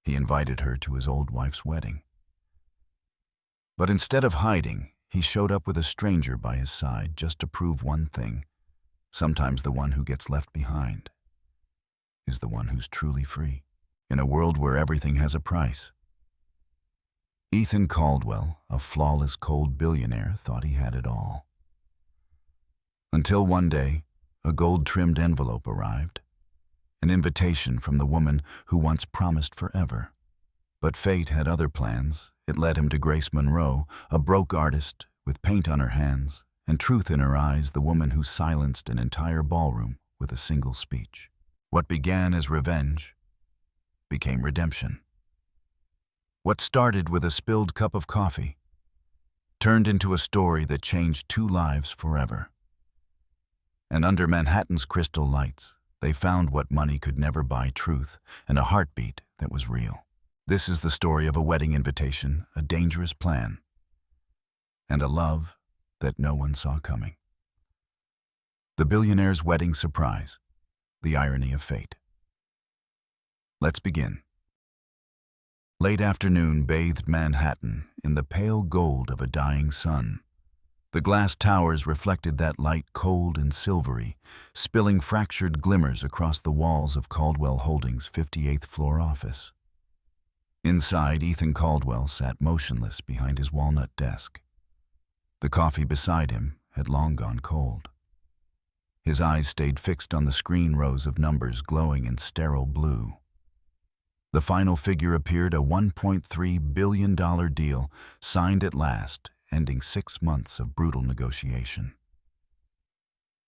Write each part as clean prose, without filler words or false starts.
He invited her to his old wife's wedding. But instead of hiding, he showed up with a stranger by his side just to prove one thing. Sometimes the one who gets left behind is the one who's truly free. In a world where everything has a price, Ethan Caldwell, a flawless cold billionaire, thought he had it all. Until one day, a gold-trimmed envelope arrived, an invitation from the woman who once promised forever. But fate had other plans. It led him to Grace Monroe, a broke artist with paint on her hands and truth in her eyes, the woman who silenced an entire ballroom with a single speech. What began as revenge became redemption. What started with a spilled cup of coffee turned into a story that changed two lives forever. And under Manhattan's crystal lights, they found what money could never buy: truth and a heartbeat that was real. This is the story of a wedding invitation, a dangerous plan, and a love that no one saw coming. The billionaire's wedding surprise, the irony of fate. Let's begin. Late afternoon bathed Manhattan in the pale gold of a dying sun. The glass towers reflected that light, cold and silvery, spilling fractured glimmers across the walls of Caldwell Holdings' 58th floor office. Inside, Ethan Caldwell sat motionless behind his walnut desk. The coffee beside him had long gone cold. His eyes stayed fixed on the screen rows of numbers glowing in sterile blue. The final figure appeared: a $1.3 billion deal signed at last, ending 6 months of brutal negotiation.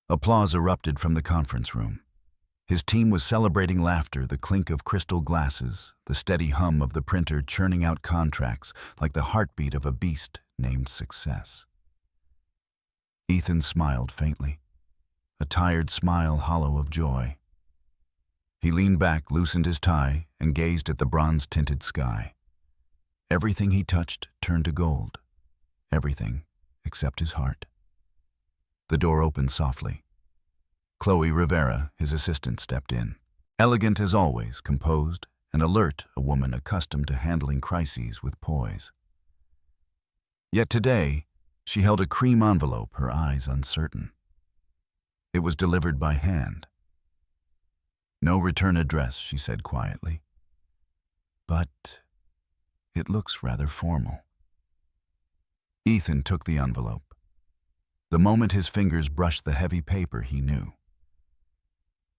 Applause erupted from the conference room. His team was celebrating laughter, the clink of crystal glasses, the steady hum of the printer churning out contracts like the heartbeat of a beast named Success. Ethan smiled faintly, a tired smile hollow of joy. He leaned back, loosened his tie, and gazed at the bronze-tinted sky. Everything he touched turned to gold. Everything except his heart. The door opened softly. Chloe Rivera, his assistant, stepped in. Elegant as always, composed and alert, a woman accustomed to handling crises with poise. Yet today, she held a cream envelope, her eyes uncertain. It was delivered by hand. "No return address," she said quietly. "But it looks rather formal." Ethan took the envelope. The moment his fingers brushed the heavy paper, he knew.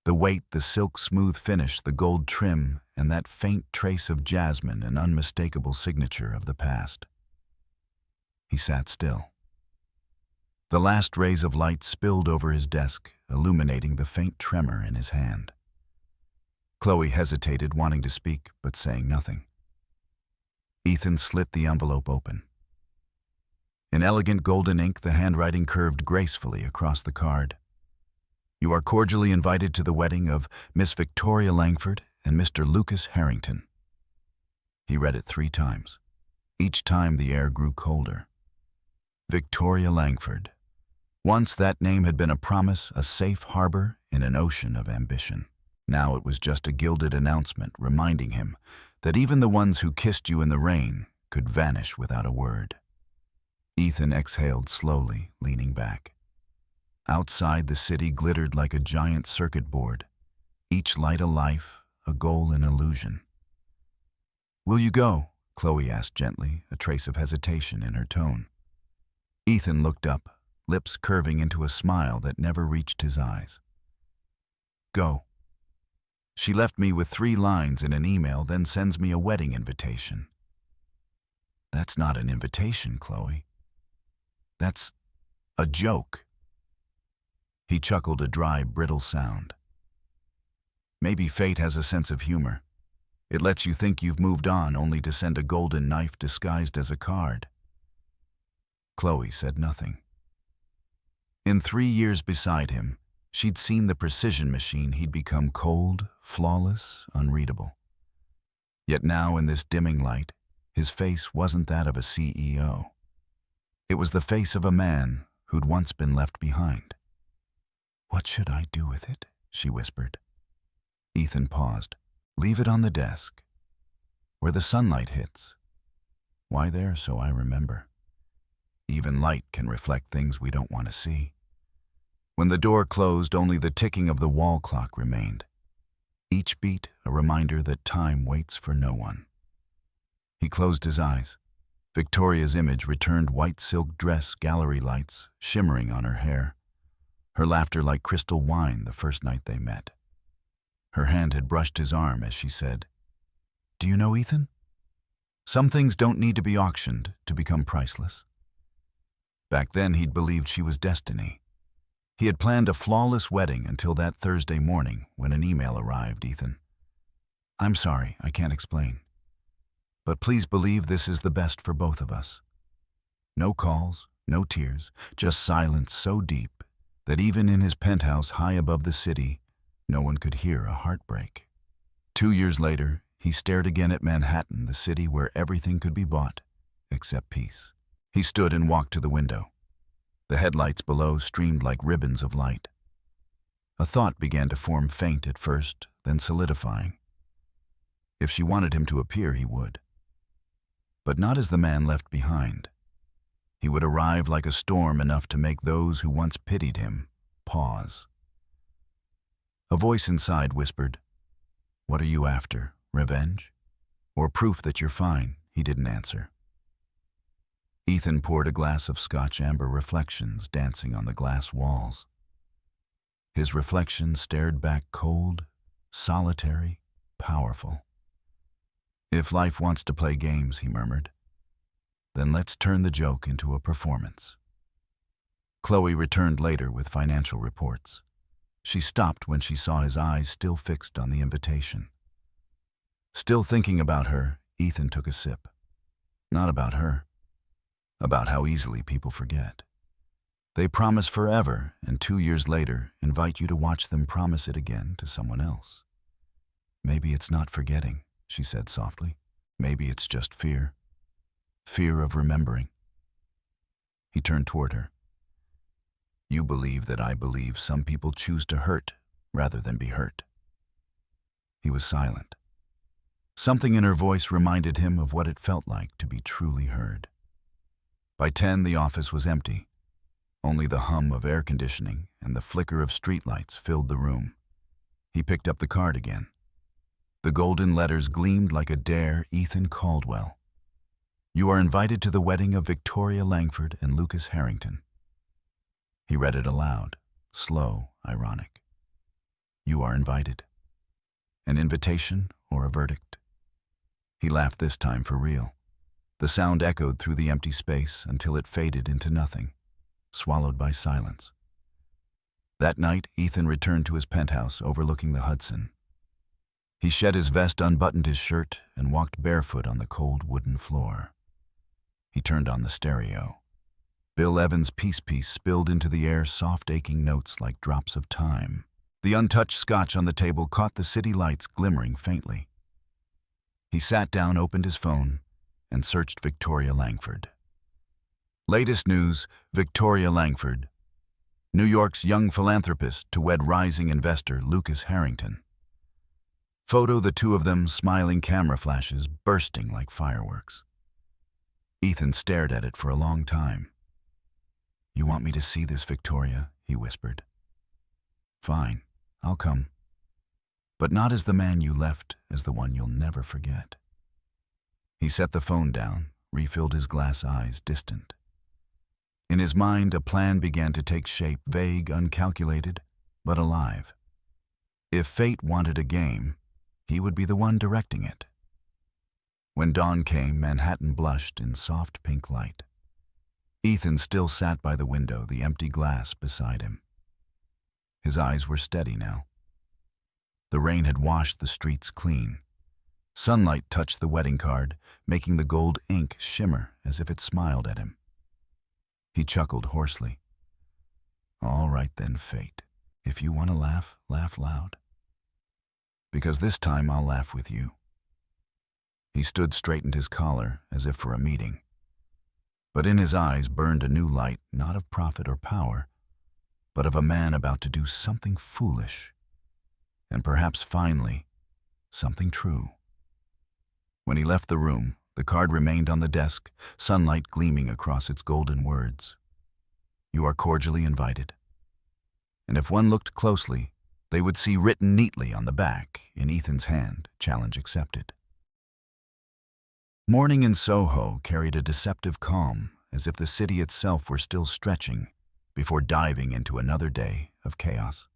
The weight, the silk-smooth finish, the gold trim, and that faint trace of jasmine, an unmistakable signature of the past. He sat still. The last rays of light spilled over his desk, illuminating the faint tremor in his hand. Chloe hesitated, wanting to speak, but saying nothing. Ethan slit the envelope open. In elegant golden ink, the handwriting curved gracefully across the card. "You are cordially invited to the wedding of Miss Victoria Langford and Mr. Lucas Harrington." He read it 3 times. Each time the air grew colder. Victoria Langford. Once that name had been a promise, a safe harbor in an ocean of ambition. Now it was just a gilded announcement reminding him that even the ones who kissed you in the rain could vanish without a word. Ethan exhaled slowly, leaning back. Outside, the city glittered like a giant circuit board, each light a life, a goal an illusion. "Will you go?" Chloe asked gently, a trace of hesitation in her tone. Ethan looked up, lips curving into a smile that never reached his eyes. "Go. She left me with 3 lines in an email, then sends me a wedding invitation." "That's not an invitation, Chloe. That's a joke." He chuckled, a dry, brittle sound. "Maybe fate has a sense of humor. It lets you think you've moved on, only to send a golden knife disguised as a card." Chloe said nothing. In 3 years beside him, she'd seen the precision machine he'd become: cold, flawless, unreadable. Yet now, in this dimming light, his face wasn't that of a CEO. It was the face of a man who'd once been left behind. "What should I do with it?" she whispered. Ethan paused. "Leave it on the desk. where the sunlight hits. Why there, so I remember. Even light can reflect things we don't want to see. When the door closed, only the ticking of the wall clock remained. Each beat a reminder that time waits for no one. He closed his eyes. Victoria's image returned, white silk dress, gallery lights shimmering on her hair. Her laughter like crystal wine the first night they met. Her hand had brushed his arm as she said, "Do you know Ethan? Some things don't need to be auctioned to become priceless." Back then he'd believed she was destiny. He had planned a flawless wedding until that Thursday morning when an email arrived. "Ethan, I'm sorry, I can't explain. But please believe this is the best for both of us." No calls, no tears, just silence so deep that even in his penthouse high above the city, no one could hear a heartbreak. 2 years later, he stared again at Manhattan, the city where everything could be bought except peace. He stood and walked to the window. The headlights below streamed like ribbons of light. A thought began to form, faint at first, then solidifying. If she wanted him to appear, he would. But not as the man left behind. He would arrive like a storm, enough to make those who once pitied him pause. A voice inside whispered, "What are you after, revenge? Or proof that you're fine?" He didn't answer. Ethan poured a glass of Scotch amber, reflections dancing on the glass walls. His reflection stared back, cold, solitary, powerful. "If life wants to play games," he murmured, "then let's turn the joke into a performance." Chloe returned later with financial reports. She stopped when she saw his eyes still fixed on the invitation. Still thinking about her, Ethan took a sip. Not about her. About how easily people forget. They promise forever, and 2 years later invite you to watch them promise it again to someone else. "Maybe it's not forgetting," she said softly. "Maybe it's just fear. Fear of remembering." He turned toward her. "You believe that I believe some people choose to hurt rather than be hurt." He was silent. Something in her voice reminded him of what it felt like to be truly heard. By 10, the office was empty. Only the hum of air conditioning and the flicker of streetlights filled the room. He picked up the card again. The golden letters gleamed like a dare. "Ethan Caldwell. You are invited to the wedding of Victoria Langford and Lucas Harrington." He read it aloud, slow, ironic. "You are invited. An invitation or a verdict?" He laughed this time for real. The sound echoed through the empty space until it faded into nothing, swallowed by silence. That night, Ethan returned to his penthouse overlooking the Hudson. He shed his vest, unbuttoned his shirt, and walked barefoot on the cold wooden floor. He turned on the stereo. Bill Evans' Peace Piece spilled into the air, soft aching notes like drops of time. The untouched scotch on the table caught the city lights glimmering faintly. He sat down, opened his phone, and searched Victoria Langford. Latest news: Victoria Langford, New York's young philanthropist, to wed rising investor Lucas Harrington. Photo: the two of them, smiling, camera flashes bursting like fireworks. Ethan stared at it for a long time. "You want me to see this, Victoria?" he whispered. "Fine, I'll come. But not as the man you left, as the one you'll never forget." He set the phone down, refilled his glass, eyes distant. In his mind, a plan began to take shape, vague, uncalculated, but alive. If fate wanted a game, he would be the one directing it. When dawn came, Manhattan blushed in soft pink light. Ethan still sat by the window, the empty glass beside him. His eyes were steady now. The rain had washed the streets clean. Sunlight touched the wedding card, making the gold ink shimmer as if it smiled at him. He chuckled hoarsely. "All right then, fate. If you want to laugh, laugh loud. Because this time I'll laugh with you." He stood, straightened his collar as if for a meeting. But in his eyes burned a new light, not of profit or power, but of a man about to do something foolish, and perhaps finally, something true. When he left the room, the card remained on the desk, sunlight gleaming across its golden words. You are cordially invited. And if one looked closely, they would see written neatly on the back, in Ethan's hand, challenge accepted. Morning in Soho carried a deceptive calm, as if the city itself were still stretching before diving into another day of chaos.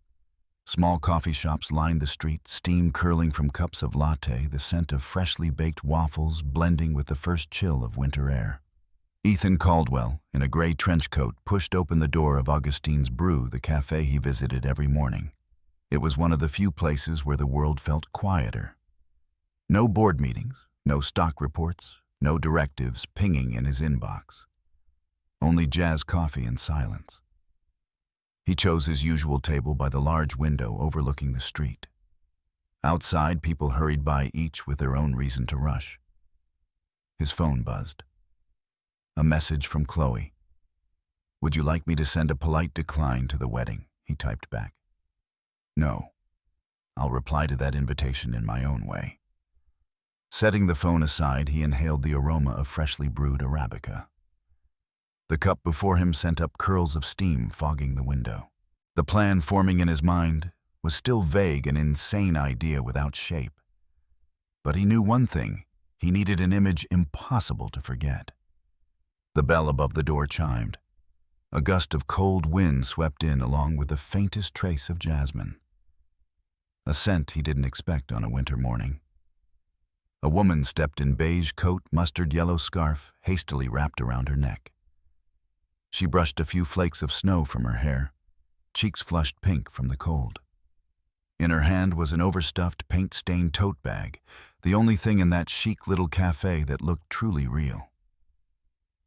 Small coffee shops lined the street, steam curling from cups of latte, the scent of freshly baked waffles blending with the first chill of winter air. Ethan Caldwell, in a gray trench coat, pushed open the door of Augustine's Brew, the cafe he visited every morning. It was one of the few places where the world felt quieter. No board meetings, no stock reports, no directives pinging in his inbox. Only jazz coffee and silence. He chose his usual table by the large window overlooking the street. Outside, people hurried by, each with their own reason to rush. His phone buzzed. A message from Chloe. "Would you like me to send a polite decline to the wedding?" he typed back. "No. I'll reply to that invitation in my own way." Setting the phone aside, he inhaled the aroma of freshly brewed Arabica. The cup before him sent up curls of steam, fogging the window. The plan forming in his mind was still vague, an insane idea without shape. But he knew one thing: he needed an image impossible to forget. The bell above the door chimed. A gust of cold wind swept in along with the faintest trace of jasmine. A scent he didn't expect on a winter morning. A woman stepped in beige coat, mustard yellow scarf, hastily wrapped around her neck. She brushed a few flakes of snow from her hair, cheeks flushed pink from the cold. In her hand was an overstuffed, paint-stained tote bag, the only thing in that chic little cafe that looked truly real.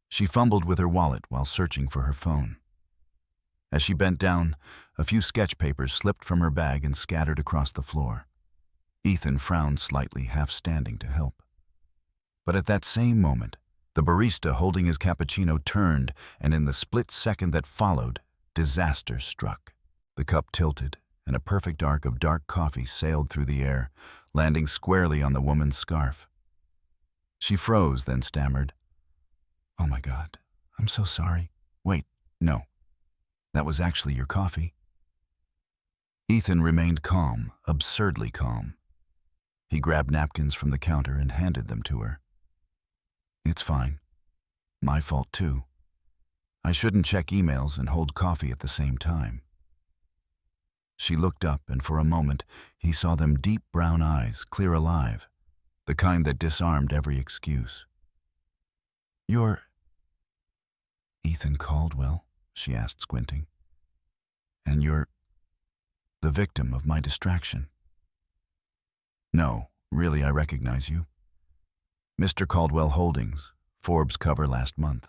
She fumbled with her wallet while searching for her phone. As she bent down, a few sketch papers slipped from her bag and scattered across the floor. Ethan frowned slightly, half standing to help. But at that same moment, the barista holding his cappuccino turned, and in the split second that followed, disaster struck. The cup tilted, and a perfect arc of dark coffee sailed through the air, landing squarely on the woman's scarf. She froze, then stammered, "Oh my God, I'm so sorry. Wait, no. That was actually your coffee." Ethan remained calm, absurdly calm. He grabbed napkins from the counter and handed them to her. "It's fine. My fault too. I shouldn't check emails and hold coffee at the same time." She looked up, and for a moment he saw them deep brown eyes, clear alive, the kind that disarmed every excuse. "You're Ethan Caldwell?" she asked, squinting. "And you're the victim of my distraction?" "No, really, I recognize you. Mr. Caldwell Holdings, Forbes cover last month.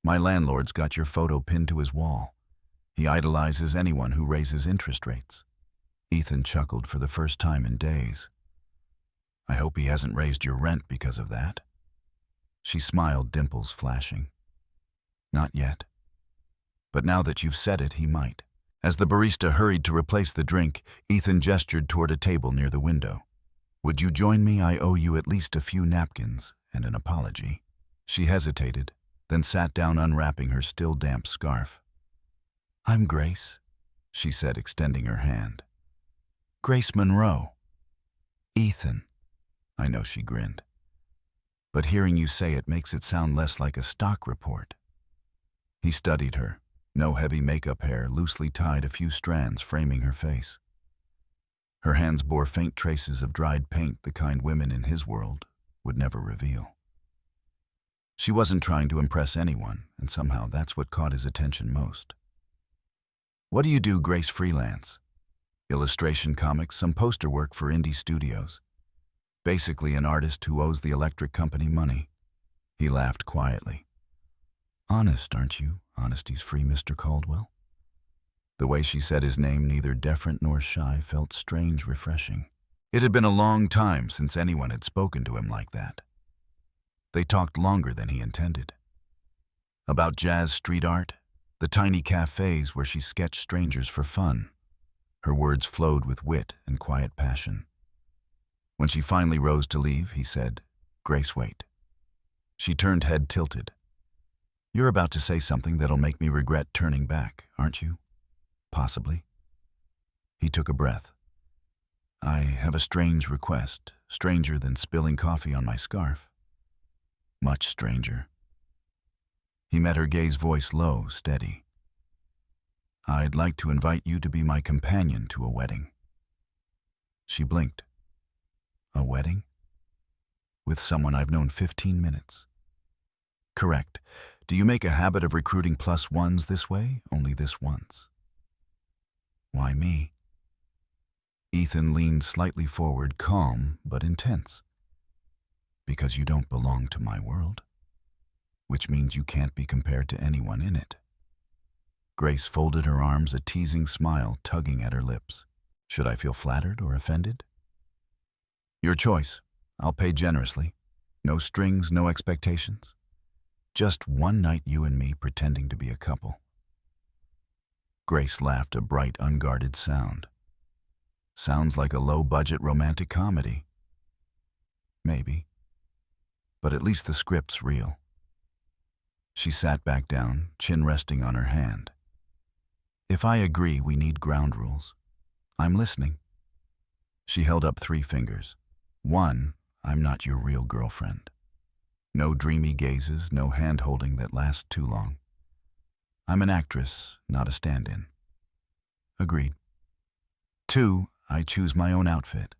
My landlord's got your photo pinned to his wall. He idolizes anyone who raises interest rates." Ethan chuckled for the first time in days. "I hope he hasn't raised your rent because of that." She smiled, dimples flashing. "Not yet. But now that you've said it, he might." As the barista hurried to replace the drink, Ethan gestured toward a table near the window. "Would you join me? I owe you at least a few napkins and an apology." She hesitated, then sat down, unwrapping her still damp scarf. "I'm Grace," she said, extending her hand. "Grace Monroe." "Ethan." "I know," she grinned. "But hearing you say it makes it sound less like a stock report." He studied her. No heavy makeup hair, loosely tied, a few strands framing her face. Her hands bore faint traces of dried paint, the kind women in his world would never reveal. She wasn't trying to impress anyone, and somehow that's what caught his attention most. "What do you do?" Grace freelance. Illustration, comics, some poster work for indie studios. Basically an artist who owes the electric company money. He laughed quietly. "Honest, aren't you? Honesty's free, Mr. Caldwell." The way she said his name, neither deferent nor shy, felt strange, refreshing. It had been a long time since anyone had spoken to him like that. They talked longer than he intended. About jazz, street art, the tiny cafes where she sketched strangers for fun. Her words flowed with wit and quiet passion. When she finally rose to leave, he said, Grace, wait. She turned head tilted. You're about to say something that'll make me regret turning back, aren't you? Possibly. He took a breath. I have a strange request, stranger than spilling coffee on my scarf. Much stranger. He met her gaze, voice low, steady. I'd like to invite you to be my companion to a wedding. She blinked. A wedding? With someone I've known 15 minutes. Correct. Do you make a habit of recruiting plus ones this way, only this once? Why me? Ethan leaned slightly forward, calm but intense. Because you don't belong to my world, which means you can't be compared to anyone in it. Grace folded her arms, a teasing smile tugging at her lips. Should I feel flattered or offended? Your choice. I'll pay generously. No strings, no expectations. Just one night you and me pretending to be a couple. Grace laughed, a bright, unguarded sound. Sounds like a low-budget romantic comedy. Maybe. But at least the script's real. She sat back down, chin resting on her hand. If I agree, we need ground rules. I'm listening. She held up 3 fingers. 1, I'm not your real girlfriend. No dreamy gazes, no hand-holding that lasts too long. I'm an actress, not a stand-in. Agreed. 2, I choose my own outfit.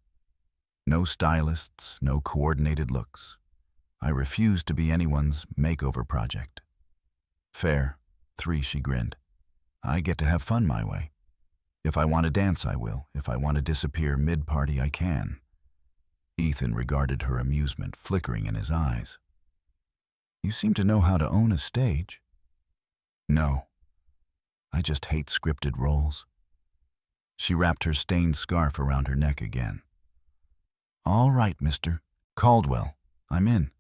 No stylists, no coordinated looks. I refuse to be anyone's makeover project. Fair. 3, she grinned. I get to have fun my way. If I want to dance, I will. If I want to disappear mid-party, I can. Ethan regarded her amusement flickering in his eyes. You seem to know how to own a stage. No. I just hate scripted roles. She wrapped her stained scarf around her neck again. All right, Mr. Caldwell, I'm in.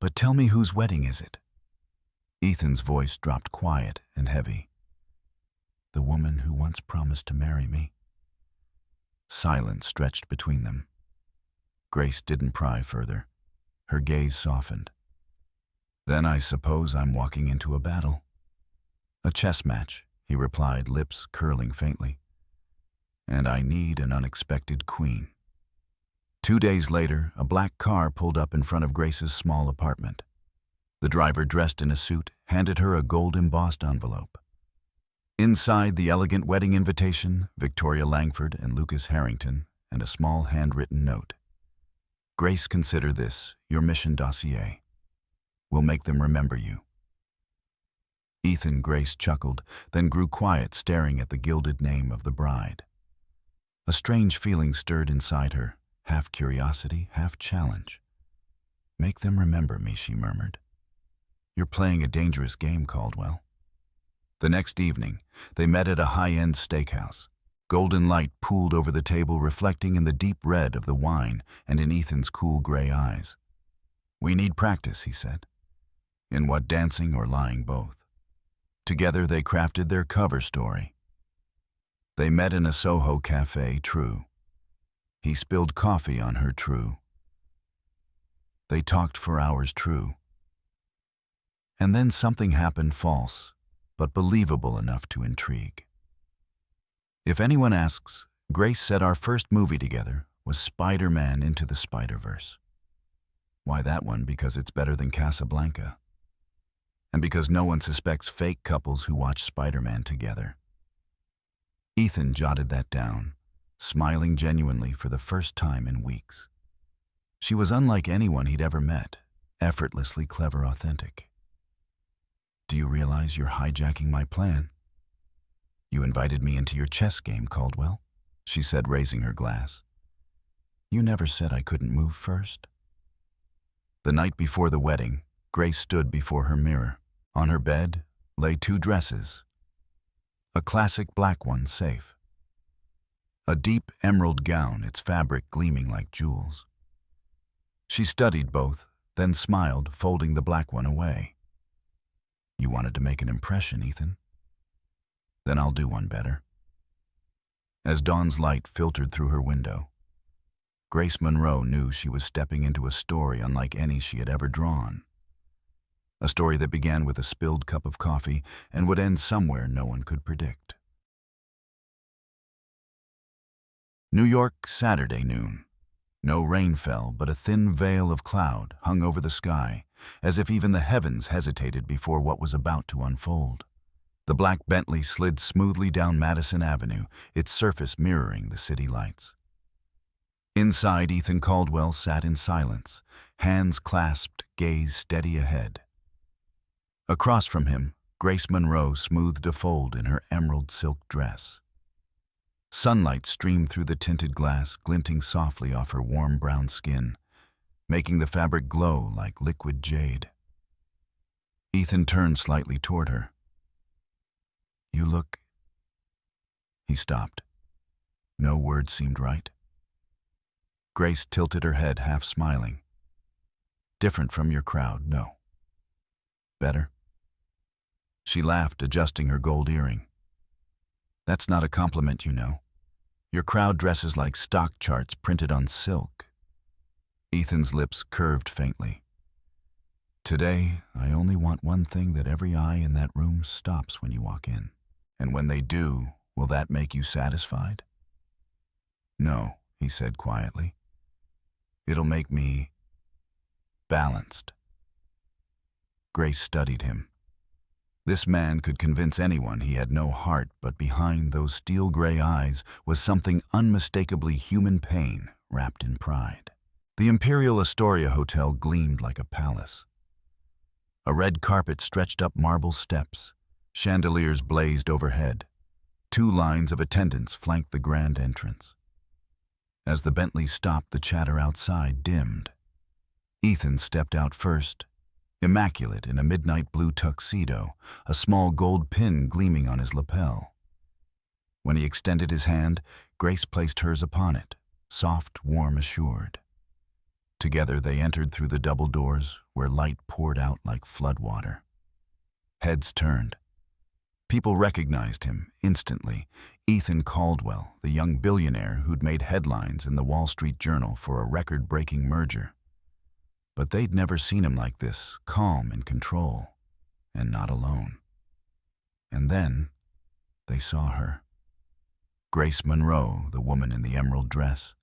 But tell me, whose wedding is it? Ethan's voice dropped quiet and heavy. The woman who once promised to marry me. Silence stretched between them. Grace didn't pry further. Her gaze softened. Then I suppose I'm walking into a battle. A chess match, he replied, lips curling faintly. And I need an unexpected queen. 2 days later, a black car pulled up in front of Grace's small apartment. The driver, dressed in a suit, handed her a gold-embossed envelope. Inside, the elegant wedding invitation, Victoria Langford and Lucas Harrington, and a small handwritten note. Grace, consider this your mission dossier. We'll make them remember you. Ethan, Grace chuckled, then grew quiet, staring at the gilded name of the bride. A strange feeling stirred inside her, half curiosity, half challenge. Make them remember me, she murmured. You're playing a dangerous game, Caldwell. The next evening, they met at a high-end steakhouse. Golden light pooled over the table, reflecting in the deep red of the wine and in Ethan's cool gray eyes. We need practice, he said. In what, dancing or lying, both. Together they crafted their cover story. They met in a Soho cafe, true. He spilled coffee on her, true. They talked for hours, true. And then something happened, false, but believable enough to intrigue. If anyone asks, Grace said our first movie together was Spider-Man Into the Spider-Verse. Why that one? Because it's better than Casablanca. And because no one suspects fake couples who watch Spider-Man together. Ethan jotted that down, smiling genuinely for the first time in weeks. She was unlike anyone he'd ever met, effortlessly clever, authentic. Do you realize you're hijacking my plan? You invited me into your chess game, Caldwell, she said, raising her glass. You never said I couldn't move first. The night before the wedding, Grace stood before her mirror. On her bed lay 2 dresses. A classic black one, safe. A deep emerald gown, its fabric gleaming like jewels. She studied both, then smiled, folding the black one away. You wanted to make an impression, Ethan. Then I'll do one better. As dawn's light filtered through her window, Grace Monroe knew she was stepping into a story unlike any she had ever drawn. A story that began with a spilled cup of coffee and would end somewhere no one could predict. New York, Saturday noon. No rain fell, but a thin veil of cloud hung over the sky, as if even the heavens hesitated before what was about to unfold. The black Bentley slid smoothly down Madison Avenue, its surface mirroring the city lights. Inside, Ethan Caldwell sat in silence, hands clasped, gaze steady ahead. Across from him, Grace Monroe smoothed a fold in her emerald silk dress. Sunlight streamed through the tinted glass, glinting softly off her warm brown skin, making the fabric glow like liquid jade. Ethan turned slightly toward her. "You look..." He stopped. No word seemed right. Grace tilted her head, half smiling. "Different from your crowd, no. Better?" She laughed, adjusting her gold earring. "That's not a compliment, you know. Your crowd dresses like stock charts printed on silk." Ethan's lips curved faintly. "Today, I only want one thing, that every eye in that room stops when you walk in. And when they do, will that make you satisfied?" "No," he said quietly. "It'll make me balanced." Grace studied him. This man could convince anyone he had no heart, but behind those steel-gray eyes was something unmistakably human pain wrapped in pride. The Imperial Astoria Hotel gleamed like a palace. A red carpet stretched up marble steps. Chandeliers blazed overhead. 2 lines of attendants flanked the grand entrance. As the Bentley stopped, the chatter outside dimmed. Ethan stepped out first, immaculate in a midnight blue tuxedo, a small gold pin gleaming on his lapel. When he extended his hand, Grace placed hers upon it, soft, warm, assured. Together they entered through the double doors, where light poured out like floodwater. Heads turned. People recognized him instantly. Ethan Caldwell, the young billionaire who'd made headlines in the Wall Street Journal for a record-breaking merger. But they'd never seen him like this, calm in control, and not alone. And then they saw her. Grace Monroe, the woman in the emerald dress.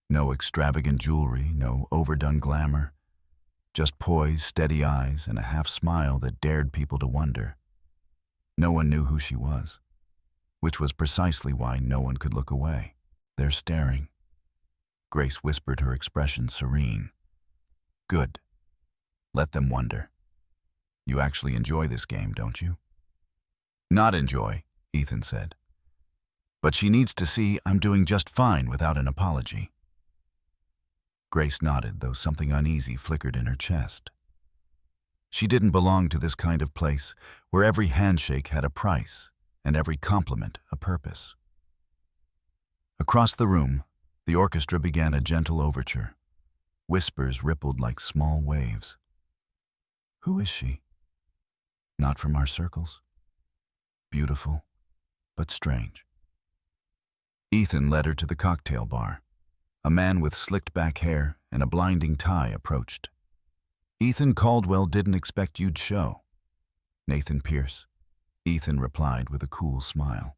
No extravagant jewelry, no overdone glamour, just poise, steady eyes, and a half-smile that dared people to wonder. No one knew who she was, which was precisely why no one could look away. "They're staring." Grace whispered, her expression serene. "Good. Let them wonder. You actually enjoy this game, don't you?" "Not enjoy," Ethan said. "But she needs to see I'm doing just fine without an apology." Grace nodded, though something uneasy flickered in her chest. She didn't belong to this kind of place, where every handshake had a price and every compliment a purpose. Across the room, the orchestra began a gentle overture. Whispers rippled like small waves. "Who is she?" "Not from our circles. Beautiful, but strange." Ethan led her to the cocktail bar. A man with slicked-back hair and a blinding tie approached. "Ethan Caldwell didn't expect you'd show." "Nathan Pierce," Ethan replied with a cool smile.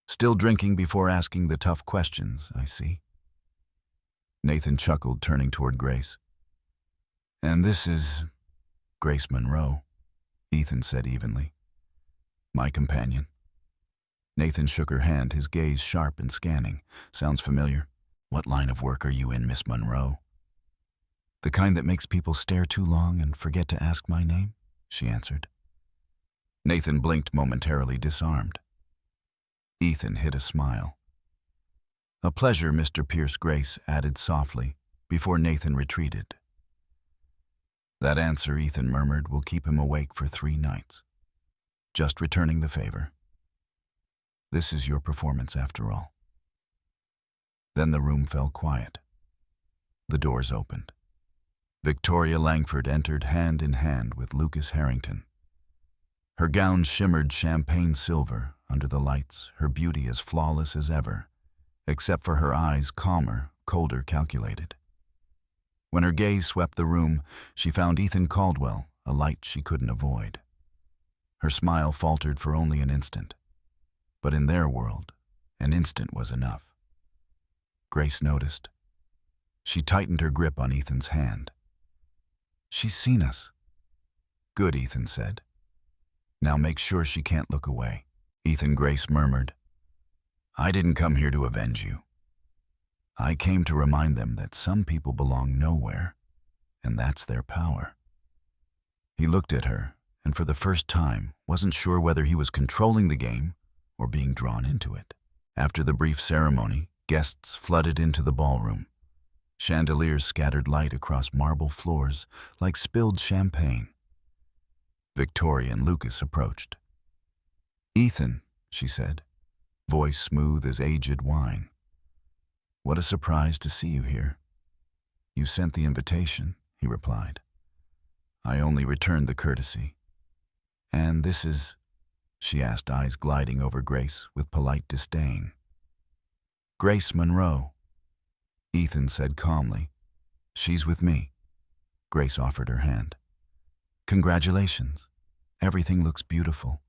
"Still drinking before asking the tough questions, I see." Nathan chuckled, turning toward Grace. "And this is Grace Monroe," Ethan said evenly. "My companion." Nathan shook her hand, his gaze sharp and scanning. "Sounds familiar. What line of work are you in, Miss Monroe?" "The kind that makes people stare too long and forget to ask my name," she answered. Nathan blinked, momentarily disarmed. Ethan hid a smile. "A pleasure, Mr. Pierce," Grace added softly, before Nathan retreated. "That answer," Ethan murmured, "will keep him awake for 3 nights. Just returning the favor. This is your performance, after all." Then the room fell quiet. The doors opened. Victoria Langford entered hand in hand with Lucas Harrington. Her gown shimmered champagne silver under the lights, her beauty as flawless as ever, except for her eyes calmer, colder, calculated. When her gaze swept the room, she found Ethan Caldwell, a light she couldn't avoid. Her smile faltered for only an instant. But in their world, an instant was enough. Grace noticed. She tightened her grip on Ethan's hand. "She's seen us." "Good," Ethan said. "Now make sure she can't look away." Ethan, Grace murmured, "I didn't come here to avenge you. I came to remind them that some people belong nowhere, and that's their power." He looked at her, and for the first time wasn't sure whether he was controlling the game or being drawn into it. After the brief ceremony, guests flooded into the ballroom. Chandeliers scattered light across marble floors like spilled champagne. Victoria and Lucas approached. "Ethan," she said, voice smooth as aged wine. "What a surprise to see you here." "You sent the invitation," he replied. "I only returned the courtesy." "And this is," she asked, eyes gliding over Grace with polite disdain. "Grace Monroe," Ethan said calmly. "She's with me." Grace offered her hand. "Congratulations. Everything looks beautiful."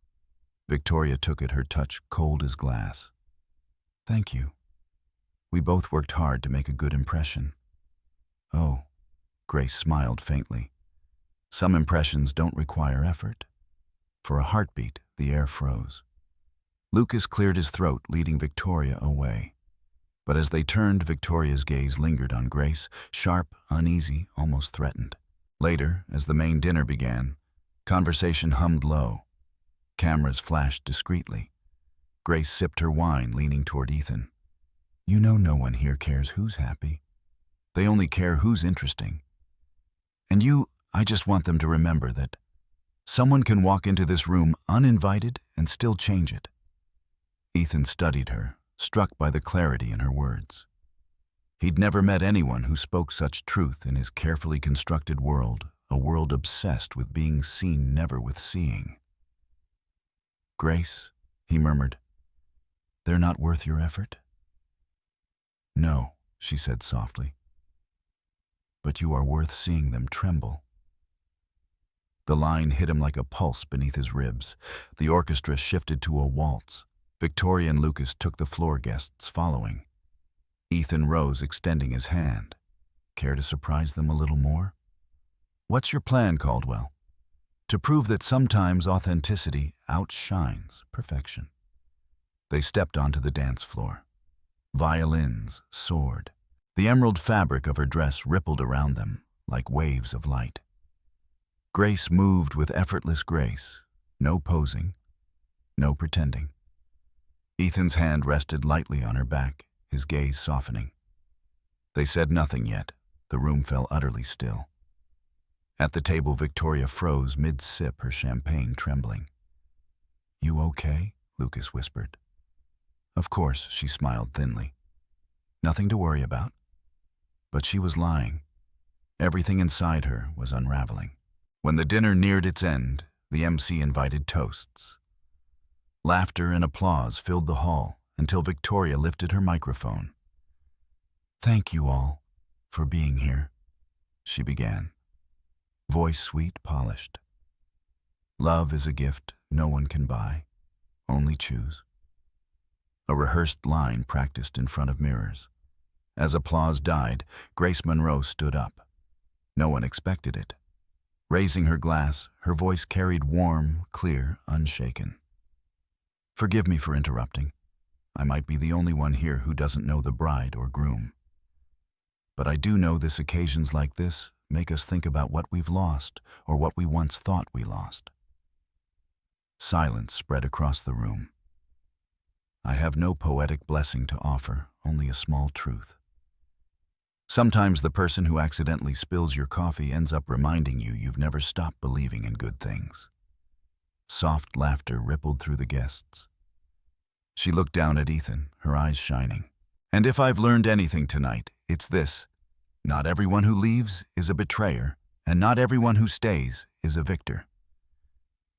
Victoria took it, her touch cold as glass. "Thank you. We both worked hard to make a good impression." "Oh," Grace smiled faintly. "Some impressions don't require effort." For a heartbeat, the air froze. Lucas cleared his throat, leading Victoria away. But as they turned, Victoria's gaze lingered on Grace, sharp, uneasy, almost threatened. Later, as the main dinner began, conversation hummed low. Cameras flashed discreetly. Grace sipped her wine, leaning toward Ethan. "You know no one here cares who's happy. They only care who's interesting. And I just want them to remember that someone can walk into this room uninvited and still change it." Ethan studied her, struck by the clarity in her words. He'd never met anyone who spoke such truth in his carefully constructed world, a world obsessed with being seen, never with seeing. "Grace," he murmured, "they're not worth your effort?" "No," she said softly. "But you are worth seeing them tremble." The line hit him like a pulse beneath his ribs. The orchestra shifted to a waltz. Victoria and Lucas took the floor, guests following. Ethan rose, extending his hand. "Care to surprise them a little more?" "What's your plan, Caldwell?" "To prove that sometimes authenticity outshines perfection." They stepped onto the dance floor. Violins soared. The emerald fabric of her dress rippled around them like waves of light. Grace moved with effortless grace, no posing, no pretending. Ethan's hand rested lightly on her back, his gaze softening. They said nothing yet. The room fell utterly still. At the table, Victoria froze mid-sip, her champagne trembling. "You okay?" Lucas whispered. "Of course," she smiled thinly. "Nothing to worry about." But she was lying. Everything inside her was unraveling. When the dinner neared its end, the MC invited toasts. Laughter and applause filled the hall until Victoria lifted her microphone. "Thank you all for being here," she began, voice sweet, polished. "Love is a gift no one can buy, only choose." A rehearsed line practiced in front of mirrors. As applause died, Grace Monroe stood up. No one expected it. Raising her glass, her voice carried warm, clear, unshaken. "Forgive me for interrupting. I might be the only one here who doesn't know the bride or groom. But I do know this occasions like this make us think about what we've lost or what we once thought we lost." Silence spread across the room. I have no poetic blessing to offer, only a small truth. Sometimes the person who accidentally spills your coffee ends up reminding you you've never stopped believing in good things. Soft laughter rippled through the guests. She looked down at Ethan, her eyes shining. "And if I've learned anything tonight, it's this. Not everyone who leaves is a betrayer, and not everyone who stays is a victor.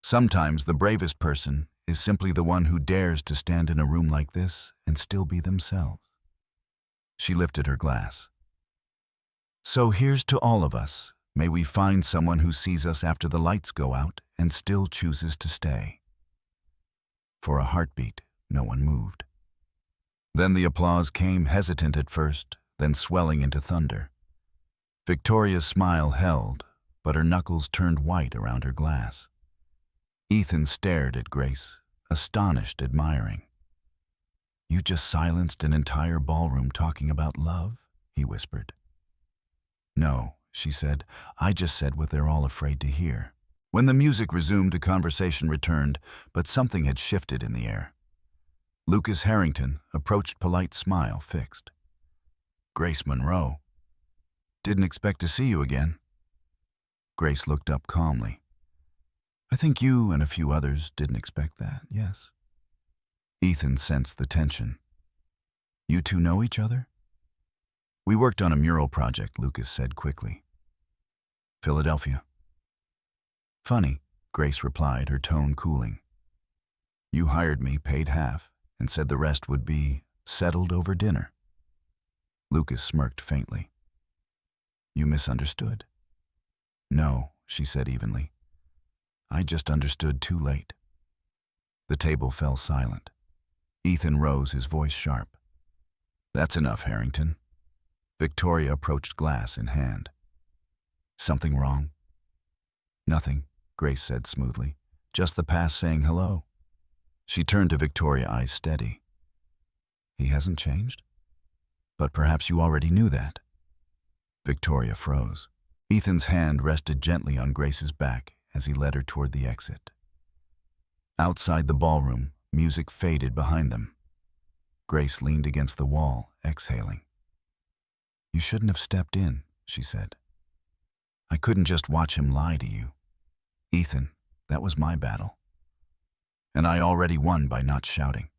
Sometimes the bravest person is simply the one who dares to stand in a room like this and still be themselves." She lifted her glass. So here's to all of us. May we find someone who sees us after the lights go out and still chooses to stay. For a heartbeat, no one moved. Then the applause came, hesitant at first, then swelling into thunder. Victoria's smile held, but her knuckles turned white around her glass. Ethan stared at Grace, astonished, admiring. "You just silenced an entire ballroom talking about love?" he whispered. "No," she said. "I just said what they're all afraid to hear." When the music resumed, a conversation returned, but something had shifted in the air. Lucas Harrington approached, polite smile fixed. "Grace Monroe. Didn't expect to see you again." Grace looked up calmly. "I think you and a few others didn't expect that, yes." Ethan sensed the tension. "You two know each other?" "We worked on a mural project," Lucas said quickly. "Philadelphia." "Funny," Grace replied, her tone cooling. "You hired me, paid half, and said the rest would be settled over dinner." Lucas smirked faintly. "You misunderstood." "No," she said evenly. "I just understood too late." The table fell silent. Ethan rose, his voice sharp. "That's enough, Harrington." Victoria approached, glass in hand. "Something wrong?" "Nothing," Grace said smoothly. "Just the past saying hello." She turned to Victoria, eyes steady. "He hasn't changed? But perhaps you already knew that." Victoria froze. Ethan's hand rested gently on Grace's back as he led her toward the exit. Outside the ballroom, music faded behind them. Grace leaned against the wall, exhaling. "You shouldn't have stepped in," she said. "I couldn't just watch him lie to you. Ethan, that was my battle. And I already won by not shouting."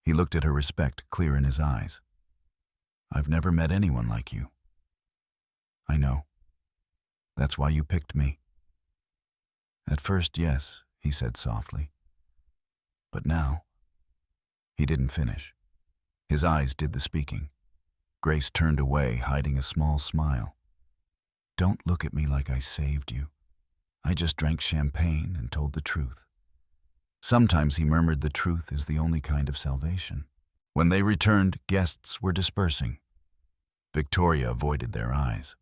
He looked at her, respect clear in his eyes. "I've never met anyone like you." "I know. That's why you picked me." "At first, yes," he said softly. "But now—" He didn't finish. His eyes did the speaking. Grace turned away, hiding a small smile. "Don't look at me like I saved you. I just drank champagne and told the truth." Sometimes, he murmured, the truth is the only kind of salvation. When they returned, guests were dispersing. Victoria avoided their eyes.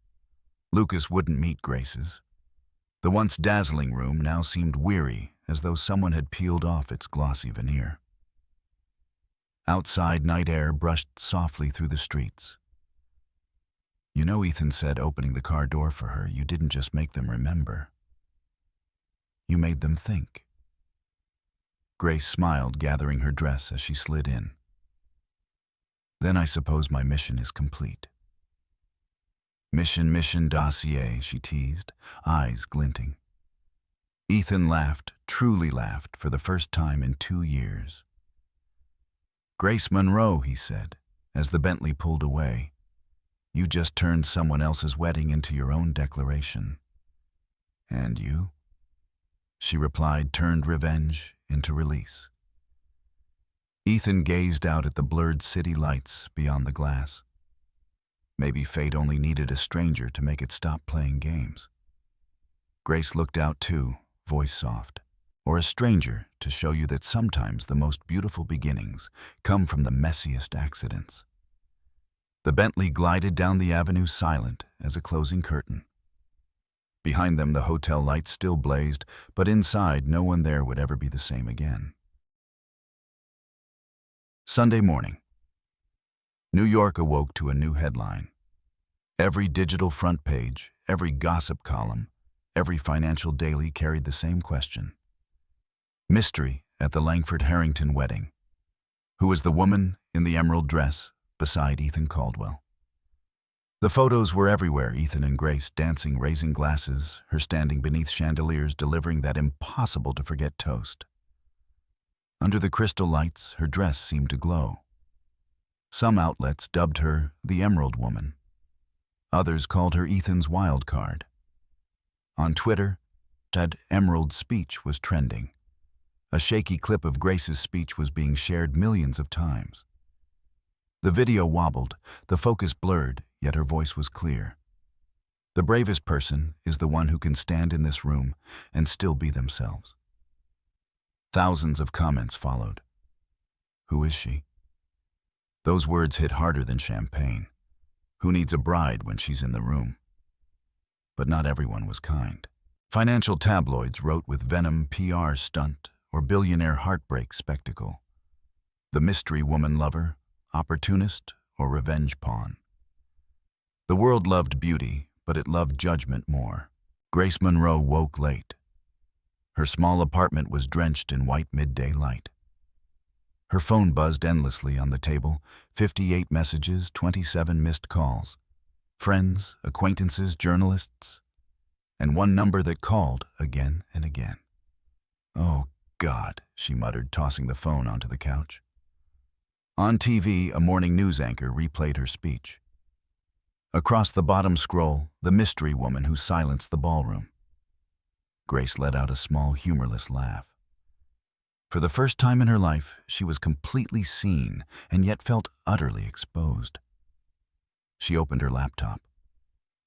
Lucas wouldn't meet Grace's. The once dazzling room now seemed weary, as though someone had peeled off its glossy veneer. Outside, night air brushed softly through the streets. "You know," Ethan said, opening the car door for her, "you didn't just make them remember. You made them think." Grace smiled, gathering her dress as she slid in. "Then I suppose my mission is complete." Mission dossier," she teased, eyes glinting. Ethan laughed, truly laughed, for the first time in 2 years. "Grace Monroe," he said, as the Bentley pulled away, "you just turned someone else's wedding into your own declaration." "And you?" she replied, turned revenge into release. Ethan gazed out at the blurred city lights beyond the glass. Maybe fate only needed a stranger to make it stop playing games. Grace looked out too, voice soft. Or a stranger to show you that sometimes the most beautiful beginnings come from the messiest accidents. The Bentley glided down the avenue, silent as a closing curtain. Behind them, the hotel lights still blazed, but inside, no one there would ever be the same again. Sunday morning. New York awoke to a new headline. Every digital front page, every gossip column, every financial daily carried the same question. Mystery at the Langford Harrington wedding. Who was the woman in the emerald dress beside Ethan Caldwell? The photos were everywhere, Ethan and Grace dancing, raising glasses, her standing beneath chandeliers, delivering that impossible-to-forget toast. Under the crystal lights, her dress seemed to glow. Some outlets dubbed her the Emerald Woman. Others called her Ethan's wild card. On Twitter, that Emerald speech was trending. A shaky clip of Grace's speech was being shared millions of times. The video wobbled, the focus blurred, yet her voice was clear. The bravest person is the one who can stand in this room and still be themselves. Thousands of comments followed. Who is she? Those words hit harder than champagne. Who needs a bride when she's in the room? But not everyone was kind. Financial tabloids wrote with venom PR stunt or billionaire heartbreak spectacle. The mystery woman lover, opportunist, or revenge pawn. The world loved beauty, but it loved judgment more. Grace Monroe woke late. Her small apartment was drenched in white midday light. Her phone buzzed endlessly on the table, 58 messages, 27 missed calls. Friends, acquaintances, journalists, and one number that called again and again. "Oh, God," she muttered, tossing the phone onto the couch. On TV, a morning news anchor replayed her speech. Across the bottom scroll, the mystery woman who silenced the ballroom. Grace let out a small, humorless laugh. For the first time in her life, she was completely seen and yet felt utterly exposed. She opened her laptop.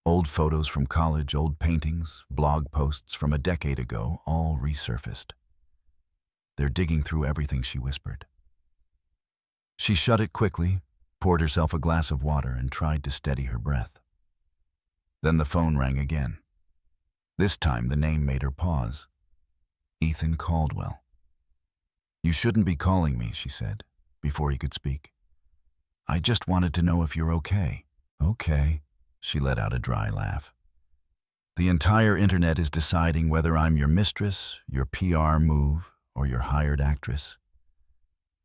Old photos from college, old paintings, blog posts from a decade ago, all resurfaced. "They're digging through everything," she whispered. She shut it quickly, poured herself a glass of water, and tried to steady her breath. Then the phone rang again. This time the name made her pause. Ethan Caldwell. "You shouldn't be calling me," she said, before he could speak. "I just wanted to know if you're okay." "Okay," she let out a dry laugh. "The entire internet is deciding whether I'm your mistress, your PR move, or your hired actress.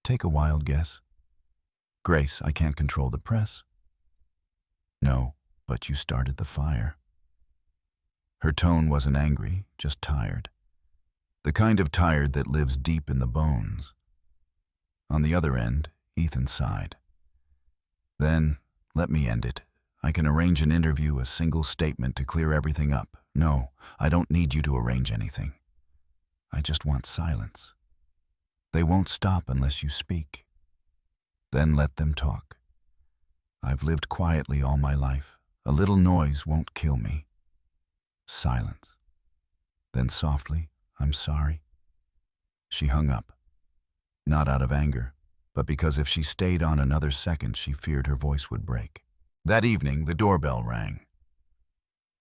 Take a wild guess." "Grace, I can't control the press." "No, but you started the fire." Her tone wasn't angry, just tired. The kind of tired that lives deep in the bones. On the other end, Ethan sighed. "Then, let me end it. I can arrange an interview, a single statement to clear everything up. No, I don't need you to arrange anything. I just want silence. They won't stop unless you speak. Then let them talk. I've lived quietly all my life. A little noise won't kill me. Silence." Then softly, "I'm sorry." She hung up. Not out of anger, but because if she stayed on another second, she feared her voice would break. That evening, the doorbell rang.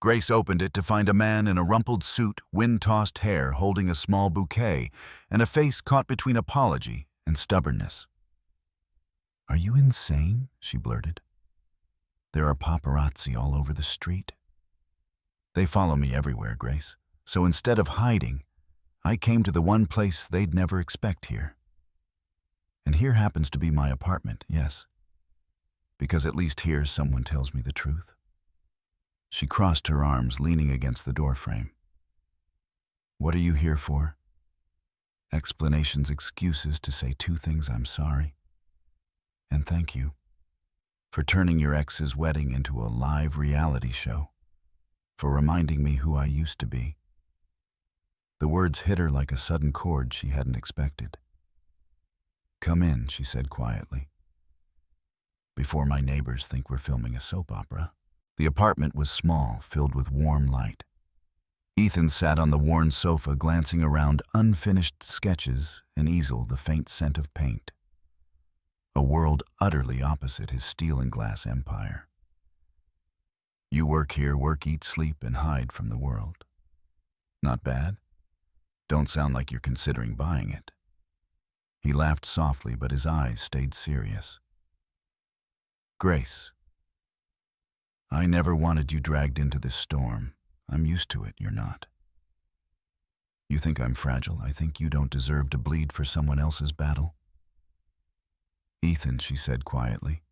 Grace opened it to find a man in a rumpled suit, wind-tossed hair, holding a small bouquet, and a face caught between apology and stubbornness. "Are you insane?" she blurted. "There are paparazzi all over the street." "They follow me everywhere, Grace. So instead of hiding, I came to the one place they'd never expect here. And here happens to be my apartment, yes. Because at least here someone tells me the truth." She crossed her arms, leaning against the doorframe. "What are you here for?" "Explanations, excuses, to say two things: I'm sorry. And thank you for turning your ex's wedding into a live reality show, for reminding me who I used to be." The words hit her like a sudden chord she hadn't expected. "Come in," she said quietly, "before my neighbors think we're filming a soap opera." The apartment was small, filled with warm light. Ethan sat on the worn sofa, glancing around unfinished sketches, an easel, the faint scent of paint. A world utterly opposite his steel and glass empire. "You work here, work, eat, sleep, and hide from the world. Not bad? Don't sound like you're considering buying it." He laughed softly, but his eyes stayed serious. "Grace, I never wanted you dragged into this storm. I'm used to it, you're not. You think I'm fragile. I think you don't deserve to bleed for someone else's battle." "Ethan," she said quietly,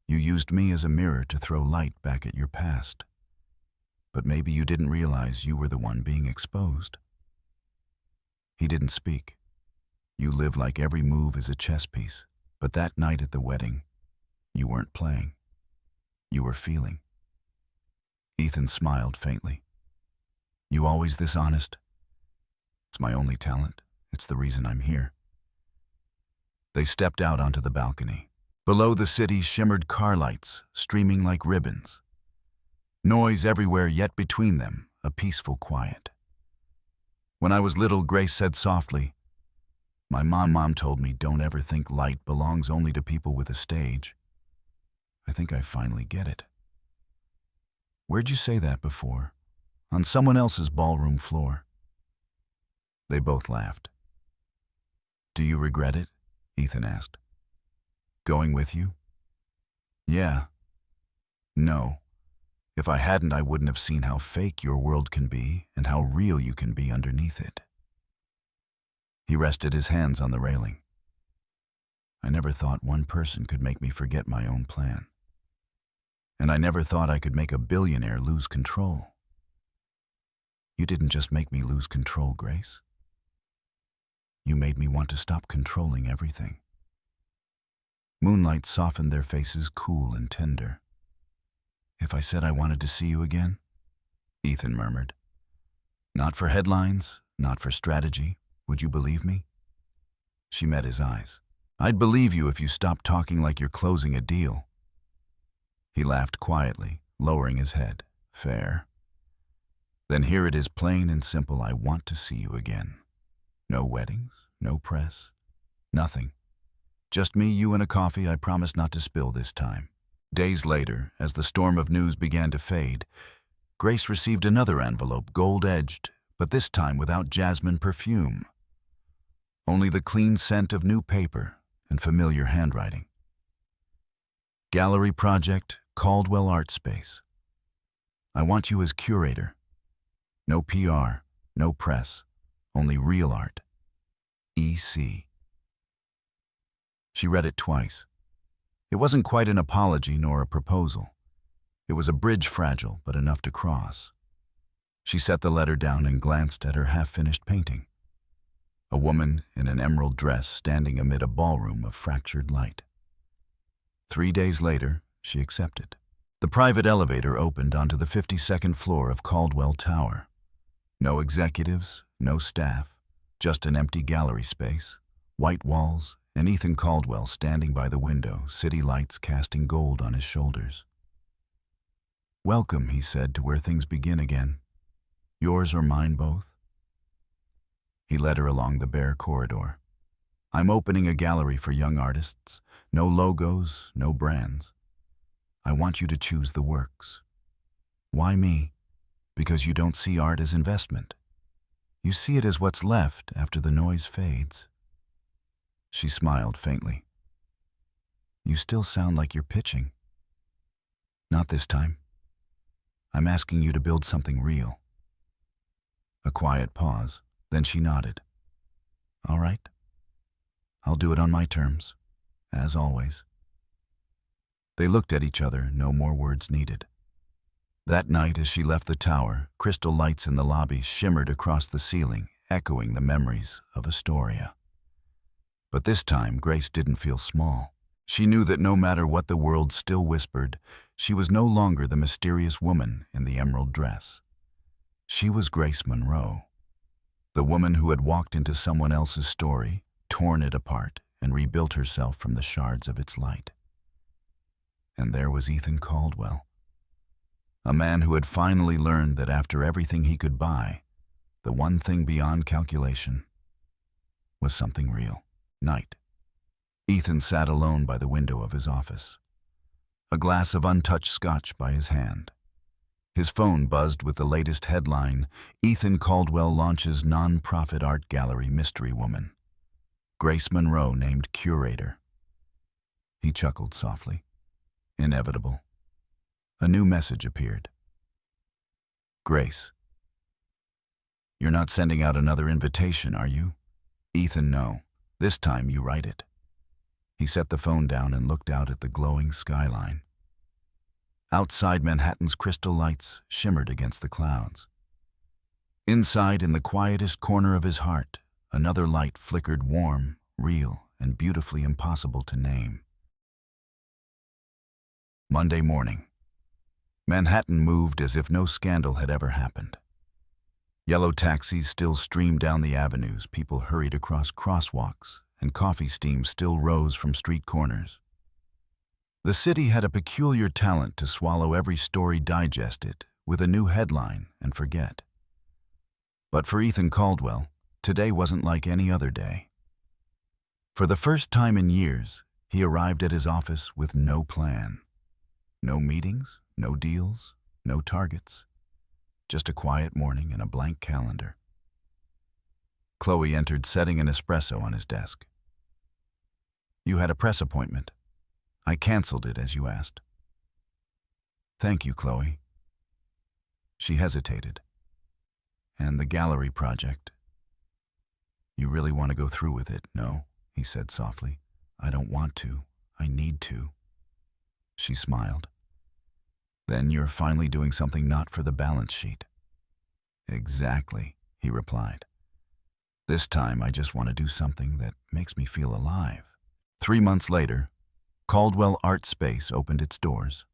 "you used me as a mirror to throw light back at your past. But maybe you didn't realize you were the one being exposed." He didn't speak. You live like every move is a chess piece, but that night at the wedding, you weren't playing. You were feeling. Ethan smiled faintly. "You always this honest?" "It's my only talent. It's the reason I'm here." They stepped out onto the balcony. Below the city shimmered car lights, streaming like ribbons. Noise everywhere, yet between them, a peaceful quiet. When I was little, Grace said softly, "My mom told me don't ever think light belongs only to people with a stage." I think I finally get it. Where'd you say that before? On someone else's ballroom floor. They both laughed. Do you regret it? Ethan asked. Going with you? Yeah. No. If I hadn't, I wouldn't have seen how fake your world can be and how real you can be underneath it. He rested his hands on the railing. I never thought one person could make me forget my own plan. And I never thought I could make a billionaire lose control. You didn't just make me lose control, Grace. You made me want to stop controlling everything. Moonlight softened their faces, cool and tender. If I said I wanted to see you again? Ethan murmured. Not for headlines, not for strategy. Would you believe me? She met his eyes. I'd believe you if you stopped talking like you're closing a deal. He laughed quietly, lowering his head. Fair. Then here it is, plain and simple. I want to see you again. No weddings, no press, nothing. Just me, you, and a coffee I promise not to spill this time. Days later, as the storm of news began to fade, Grace received another envelope, gold-edged, but this time without jasmine perfume. Only the clean scent of new paper and familiar handwriting. Gallery project, Caldwell Art Space. I want you as curator. No PR, no press, only real art. E.C. She read it twice. It wasn't quite an apology nor a proposal. It was a bridge fragile, but enough to cross. She set the letter down and glanced at her half-finished painting. A woman in an emerald dress standing amid a ballroom of fractured light. 3 days later, she accepted. The private elevator opened onto the 52nd floor of Caldwell Tower. No executives, no staff, just an empty gallery space, white walls, and Ethan Caldwell standing by the window, city lights casting gold on his shoulders. Welcome, he said, to where things begin again. Yours or mine both? He led her along the bare corridor. I'm opening a gallery for young artists. No logos, no brands. I want you to choose the works. Why me? Because you don't see art as investment. You see it as what's left after the noise fades. She smiled faintly. You still sound like you're pitching. Not this time. I'm asking you to build something real. A quiet pause, then she nodded. All right. I'll do it on my terms, as always. They looked at each other, no more words needed. That night, as she left the tower, crystal lights in the lobby shimmered across the ceiling, echoing the memories of Astoria. But this time, Grace didn't feel small. She knew that no matter what the world still whispered, she was no longer the mysterious woman in the emerald dress. She was Grace Monroe, the woman who had walked into someone else's story, torn it apart, and rebuilt herself from the shards of its light. And there was Ethan Caldwell, a man who had finally learned that after everything he could buy, the one thing beyond calculation was something real. Night. Ethan sat alone by the window of his office, a glass of untouched scotch by his hand. His phone buzzed with the latest headline, Ethan Caldwell launches non-profit art gallery mystery woman. Grace Monroe named curator. He chuckled softly. Inevitable. A new message appeared. Grace. You're not sending out another invitation, are you? Ethan, no. This time you write it. He set the phone down and looked out at the glowing skyline. Outside, Manhattan's crystal lights shimmered against the clouds. Inside, in the quietest corner of his heart, another light flickered, warm, real, and beautifully impossible to name. Monday morning. Manhattan moved as if no scandal had ever happened. Yellow taxis still streamed down the avenues, people hurried across crosswalks, and coffee steam still rose from street corners. The city had a peculiar talent to swallow every story digested with a new headline and forget. But for Ethan Caldwell, today wasn't like any other day. For the first time in years, he arrived at his office with no plan. No meetings, no deals, no targets. Just a quiet morning and a blank calendar. Chloe entered, setting an espresso on his desk. "You had a press appointment. I canceled it as you asked." "Thank you, Chloe." She hesitated. "And the gallery project? You really want to go through with it, no?" he said softly. "I don't want to. I need to." She smiled. "Then you're finally doing something not for the balance sheet." "Exactly," he replied. "This time I just want to do something that makes me feel alive." 3 months later, Caldwell Art Space opened its doors.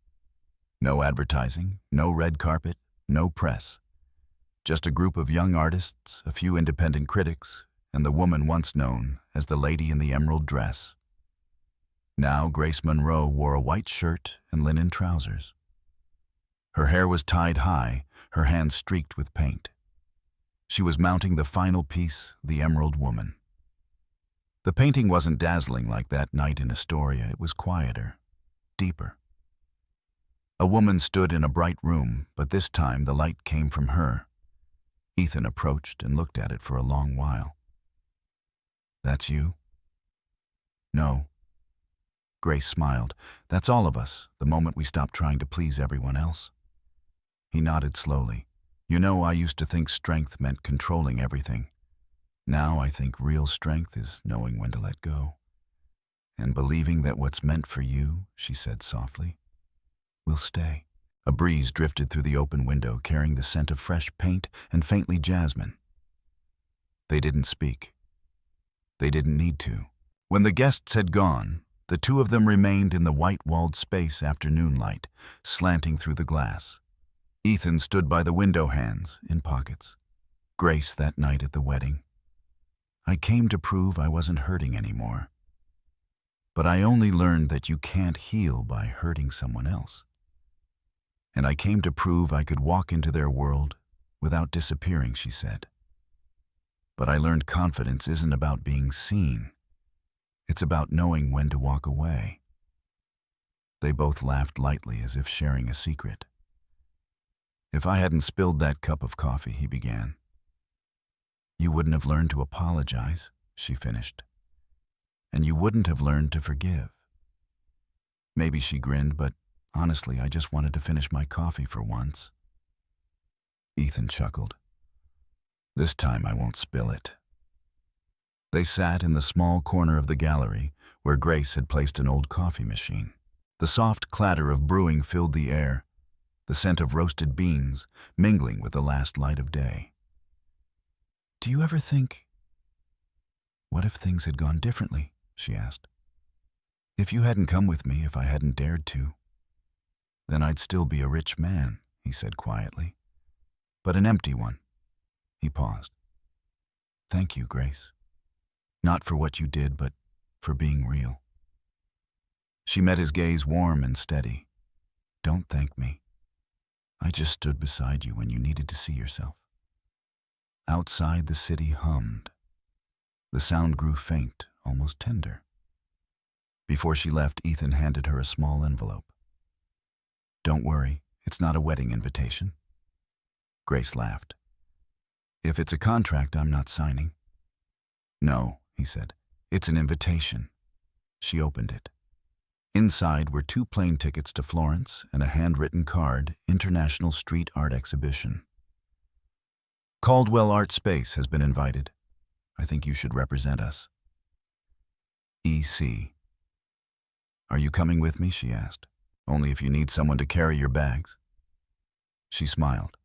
No advertising, no red carpet, no press. Just a group of young artists, a few independent critics, and the woman once known as the lady in the emerald dress. Now Grace Monroe wore a white shirt and linen trousers. Her hair was tied high, her hands streaked with paint. She was mounting the final piece, The Emerald Woman. The painting wasn't dazzling like that night in Astoria. It was quieter, deeper. A woman stood in a bright room, but this time the light came from her. Ethan approached and looked at it for a long while. "That's you?" "No." Grace smiled. "That's all of us, the moment we stop trying to please everyone else." He nodded slowly. "You know, I used to think strength meant controlling everything. Now I think real strength is knowing when to let go. And believing that what's meant for you," she said softly, "will stay." A breeze drifted through the open window, carrying the scent of fresh paint and faintly jasmine. They didn't speak. They didn't need to. When the guests had gone, the two of them remained in the white-walled space, afternoon light slanting through the glass. Ethan stood by the window, hands in pockets. Grace that night at the wedding. "I came to prove I wasn't hurting anymore. But I only learned that you can't heal by hurting someone else. And I came to prove I could walk into their world without disappearing," she said. "But I learned confidence isn't about being seen. It's about knowing when to walk away." They both laughed lightly, as if sharing a secret. "If I hadn't spilled that cup of coffee," he began. "You wouldn't have learned to apologize," she finished. "And you wouldn't have learned to forgive." Maybe she grinned, but honestly, I just wanted to finish my coffee for once. Ethan chuckled. "This time I won't spill it." They sat in the small corner of the gallery where Grace had placed an old coffee machine. The soft clatter of brewing filled the air, the scent of roasted beans mingling with the last light of day. "Do you ever think, what if things had gone differently?" she asked. "If you hadn't come with me, if I hadn't dared to, then I'd still be a rich man," he said quietly. "But an empty one." He paused. "Thank you, Grace. Not for what you did, but for being real." She met his gaze, warm and steady. "Don't thank me. I just stood beside you when you needed to see yourself." Outside, the city hummed. The sound grew faint, almost tender. Before she left, Ethan handed her a small envelope. "Don't worry, it's not a wedding invitation." Grace laughed. "If it's a contract, I'm not signing." "No," he said. "It's an invitation." She opened it. Inside were 2 plane tickets to Florence and a handwritten card, "International Street Art Exhibition." "Caldwell Art Space has been invited. I think you should represent us. E.C." "Are you coming with me?" she asked. "Only if you need someone to carry your bags." She smiled.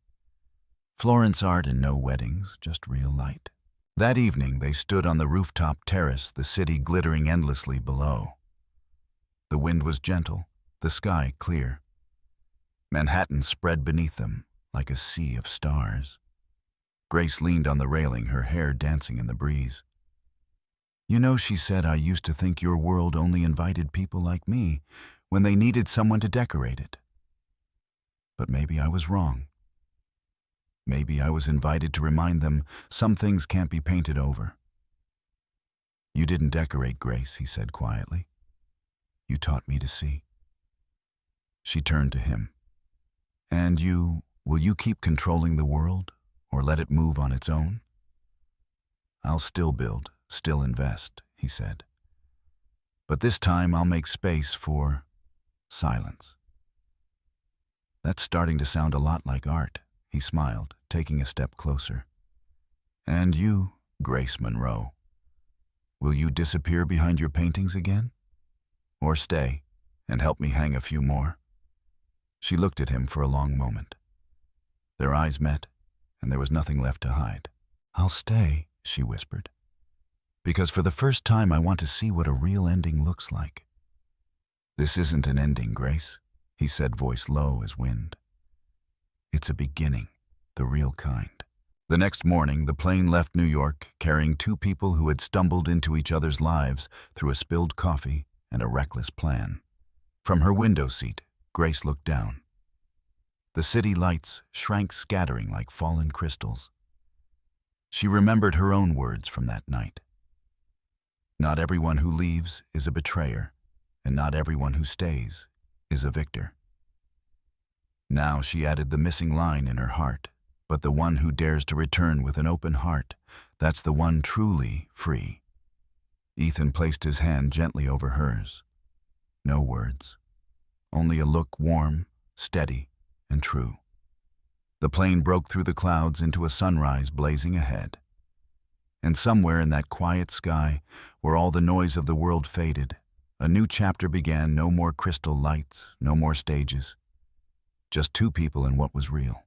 Florence art and no weddings, just real light. That evening they stood on the rooftop terrace, the city glittering endlessly below. The wind was gentle, the sky clear. Manhattan spread beneath them like a sea of stars. Grace leaned on the railing, her hair dancing in the breeze. "You know," she said, "I used to think your world only invited people like me. when they needed someone to decorate it. But maybe I was wrong. Maybe I was invited to remind them some things can't be painted over. You didn't decorate, Grace, he said quietly. You taught me to see. She turned to him. And will you keep controlling the world, or let it move on its own? I'll still build, still invest, he said. But this time I'll make space for silence. That's starting to sound a lot like art, he smiled, taking a step closer. And you, Grace Monroe, will you disappear behind your paintings again? Or stay and help me hang a few more? She looked at him for a long moment. Their eyes met, and there was nothing left to hide. I'll stay, she whispered, because for the first time I want to see what a real ending looks like. This isn't an ending, Grace, he said, voice low as wind. It's a beginning, the real kind. The next morning, the plane left New York, carrying two people who had stumbled into each other's lives through a spilled coffee and a reckless plan. From her window seat, Grace looked down. The city lights shrank, scattering like fallen crystals. She remembered her own words from that night. Not everyone who leaves is a betrayer, and not everyone who stays is a victor. Now she added the missing line in her heart, but the one who dares to return with an open heart, that's the one truly free. Ethan placed his hand gently over hers. No words, only a look warm, steady, and true. The plane broke through the clouds into a sunrise blazing ahead. And somewhere in that quiet sky, where all the noise of the world faded, a new chapter began. No more crystal lights, no more stages. Just two people and what was real.